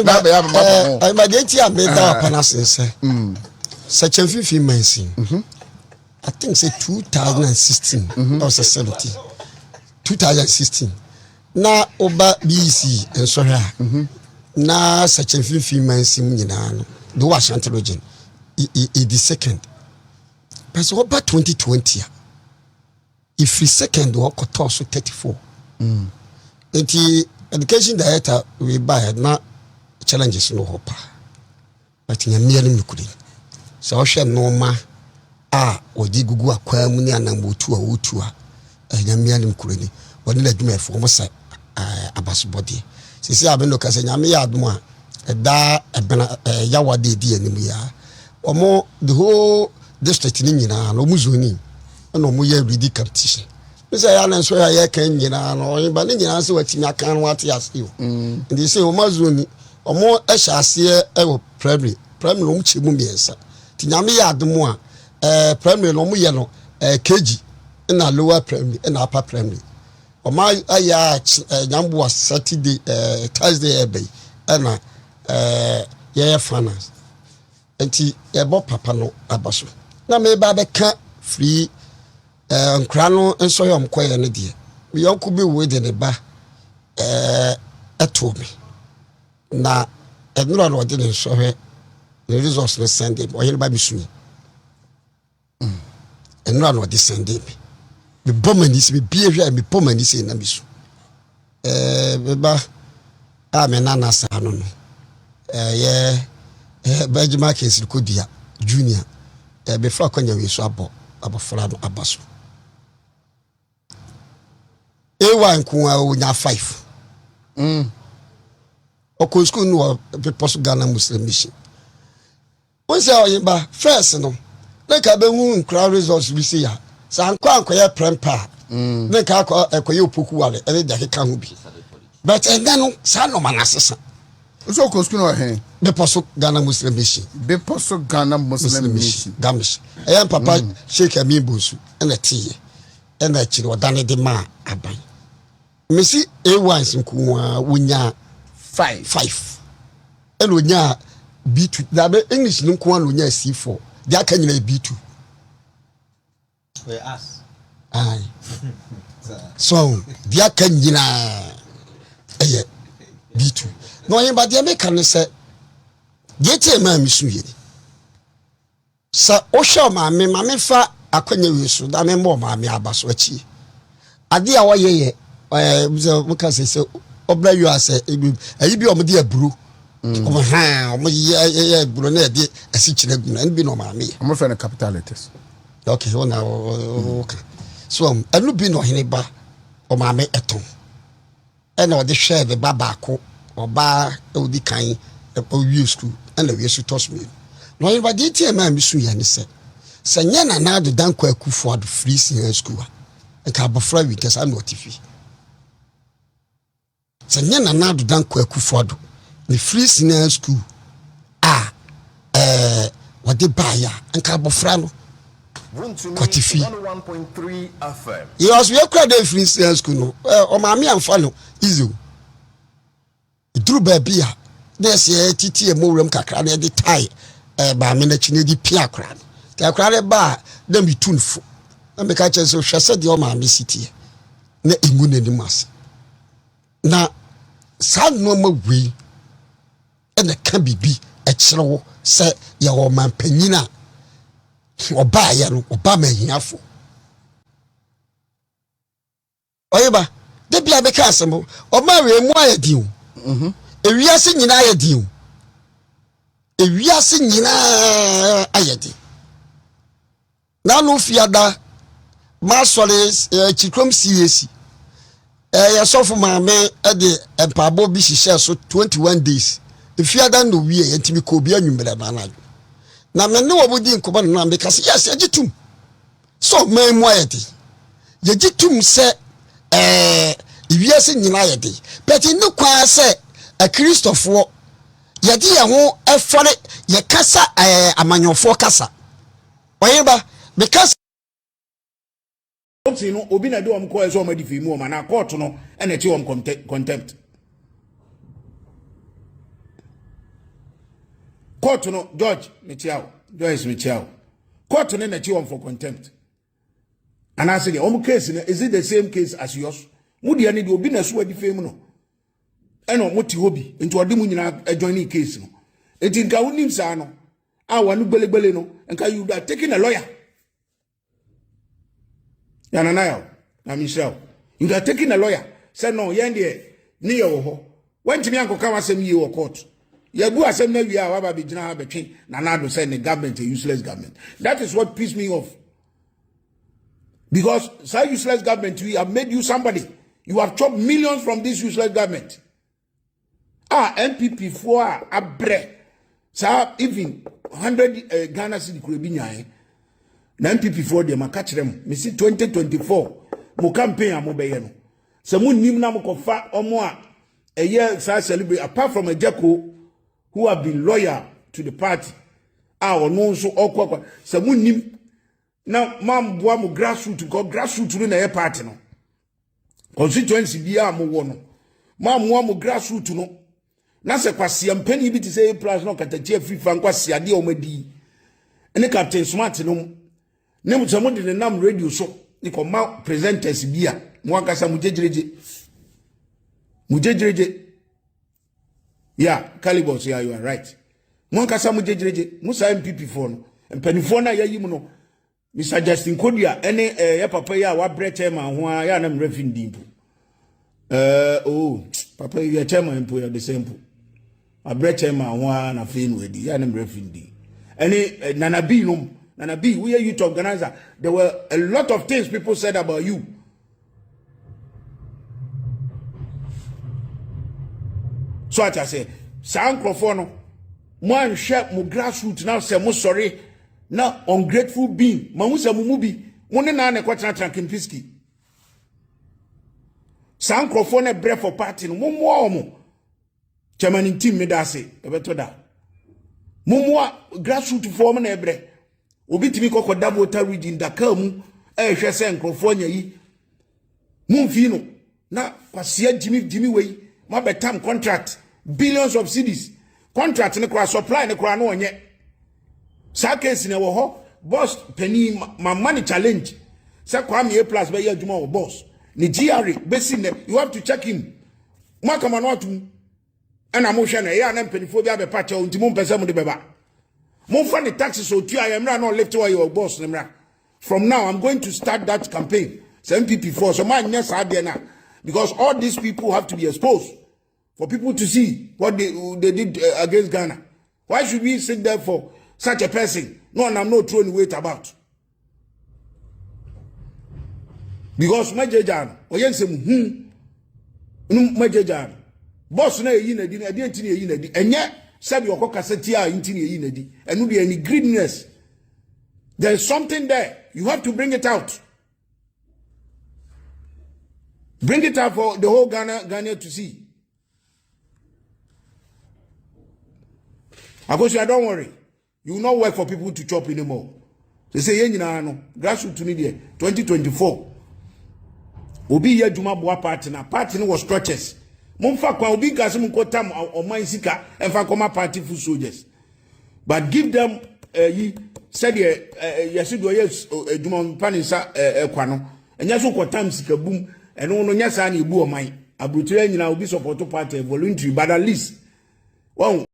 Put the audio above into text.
I'm a date I made up and I say, such a 15 months. I think say 2016 or 17. 2016. Now over BC and so now such a 15 months in the Washington region. The second. But so about 2020. If the second work got also 34. The education director we buy now challenges no hope. But in a nearly couldn't. So I shall no ma odi gugu akwa mu ni anambo tu a wotua nyame alim kurani woni la dwuma efo mo sa abasobode sisi abendo kase nyame ya admo a da ebena yawade di anim ya omo the whole district ni nyina no muzoni na omo ya ready competition so ya na so ya kan nyina no ba ni nyina so watimi aka no ate asio ndi say omo zoni omo SHS primary no mchemu miensa ti nyame ya admo a primary no mu ye no KG na lower primary na upper primary o ma aya nyambo Saturday Thursday ebe na ye finance enti e bo papa no abaso na me ba be ka free nkra no enso ye omkoye ne de me yonko be we de ne ba eto me na enura no de ne so he the resource no send him o ye ba bisumi and run what this Sunday. The bomber is be behavior and be pomani say na bisu. Beba amenana sa no no. Benjamin Kings Kodia Junior. Before kwanya we so abofra no abaso. Ewa nko a onya 5. Oko school no be poso Ghana Muslim mission. Once oyeba first no nka be hu crowd results we see ya san kwa ankoya prempa nka akoya opoku wale e de akeka hu bi but enga no san no manasesa so ko school no he be poso Ghana Muslim mission gamish e papa Sheikh Amin Bosu na tiye na chiri odane de ma aban mesi A1 nkuwa wonya 5 eno wonya B2 da be English nkuwa no wonya C4 dia kan nyina B2 we ask ai so dia kan nyina eye B2 no yin ba dia me kan se dia tie ma mi su ye sa o sha ma me fa akwanya wi so da me mo ma me abaso achi ade a wo ye mo kan se obra yu ase ayi bi o mo dia buru omo ha omo ye buru na de asi kire gu na nbi no ma me omo fe na capital letters okay okay so anu bi no hene ba o ma me eton e na o de share the baba ko oba o di kan o wi school and we should toss me no yin ba di tie ma mi su ya ni se nya na do dan kwa akufo ado free senior school e ka bofra wi kesa am notifi nya na do dan kwa akufo ado the free senior school what the buyer and bofra no Kotifi 101.3 FM. Yes, we are quite a free senior school no o ma me amfa no easy idru ba bia des ye titi e mowram kakra na de tie ba me na chine di pia kra ta kra ba na mi tunfo na me ka che so hwese de o ma me city na engu na ni mas na sa no ma wi ena ka bibi e kire wo se ye wo man panyina oba ya no oba ma hiafo oyeba de bia be ka asemo o ma we mu ayadi o ewiase nyina ayadi o ewiase nyina ayadi na no fiada ma sole chikrom CAC ya sofo ma me e de empabo bi hihye so 21 days efiada no wie yentimi ko bi anwumere na na na me ne obodi nkoba na me kase yes agitum so ma mu ayadi yagitum se ewiase nyina ayadi but ne kwa se a Christopher yadi ye ho efore ye kasa amanyofo kasa oyeba because no obi na de om ko eso omadi fi mu o ma na court no ene ti om contempt court no George mechiao Joyce mechiao court no na chi for contempt and I say the case is it the same case as yours mudi ani de obi na so adi fam no eno moti hobi nti ode mu nyina join case no enti nka wonim sa no a wanu gbelegbele no nka you are taking a lawyer yananayo na Michelle you are taking a lawyer say no yen de ni ye wo ho wantimi ankoka wasem yi wo court ye bu asem na wi a wa ba be gina ha betwe na na do say the government a useless government. That is what pissed me off. Because say useless government, we have made you somebody. You have chopped millions from this useless government. MPP for a bre. So even 100 Ghana cedi could be nyae. Na MPP for them a catch them. Me see 2024 mo campaign a mo be ye no. So mo nim na mo kofa omo a year celebrate apart from a Jacko who have been loyal to the party. Or no so okwa. So mo nim now, mam boa mo grassroots no na e party no. Constituency bia mo wo no. Mam mo grassroots no. Na se kwase ampani bi ti say plus no katachi free fan kwase ade o madi. Ene Captain Smart no. Ne mo samo de nam radio so. Ni ko ma presenters bia. Mo akasa mo jejereje. Mo jejereje. Yeah, Calibos, yeah, you are right. Mo akasa mo jejereje. Mo sa MPP for no. Mpanifo na yayi mu no. Mr. Justin Kodia, any ya papa ya wa bre chairman ho ya na mrefi ndimpo. Papa ya chairman mpo ya the same po. A bre chairman ho na fe no edi ya na mrefi ndi. Any Nana B, we are youth organizer. There were a lot of things people said about you. So I say, San Crofono, mo an share mo grassroots now say mo sorry. Na ungrateful being mamusa mumubi mone na na kwatran trankinpiski san krofo na bre for party no momo omo chairman team me da se ebeto da momo grassroots form na ebre obi timi kokoda voter region Dakar mu ehwe se nkrofo nya yi mumfi no na kwasia jimi wei ma betam contract billions of cedis contract ne kwa supply ne kwa no onye sa case na wo ho boss penny my money challenge say Kwame A+ be ye adwuma wo boss ni GRA besi ne you have to check him maka ma no atu ana mo hwe na ya na penifo bi abe pacha unti mo mpesa mo de beba mo fa ni taxes o tu ayemra no lift your boss nemra. From now I'm going to start that campaign MPP for so man yes na because all these people have to be exposed for people to see what they did against Ghana. Why should we sit there for such a person? No, and I'm not throwing weight about. Because my jajan, or yensem, my jajan, boss na yin a din, I didn't yin a din, and yet said your cocasetia in yin a din, and will be any greediness. There is something there. You have to bring it out. Bring it out for the whole Ghana to see. Akosia, don't worry. You will not work for people to chop anymore. They say, no, grassroots to me 2024. Obi ye juma boa party na party no was structures. Mumfa kwa obi gase mun kotam o man sika emfa koma party full soldiers. But give them yi said yesido yes juma panisa kwa no. Enya so kotam sika boom eno no nya sa na ebu o man. Abrutire nyina obi support party voluntary but at least